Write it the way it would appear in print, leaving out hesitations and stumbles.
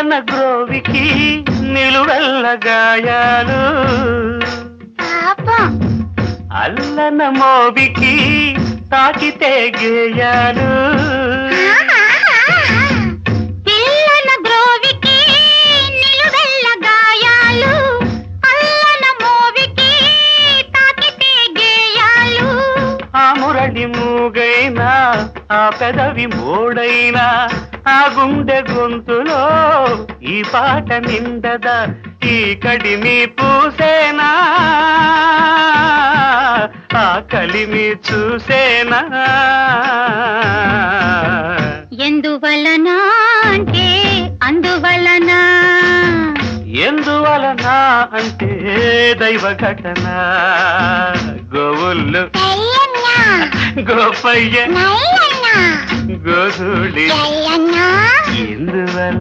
అల్లన గ్రోవికి నిలువెల్ల గాయాలు అల్లన మోవికి తాకితే గేయాలు పిల్లన గ్రోవికి నిలువెల్ల గాయాలు అల్లన మోవికి తాకితే గేయాలు ఆ మురళి మూగైనా ఆ పెదవి మోడైనా ఆ గుండె గొంతులో ఈ పాట నిండదా ఈ కడిమి పూసేనా ఆ కలిమి చూసేనా ఎందువలన అంటే అందువలన ఎందువలన అంటే దైవ ఘటన గోవుళ్ళు గోపయ్య గోధుడి ఎందువల్ల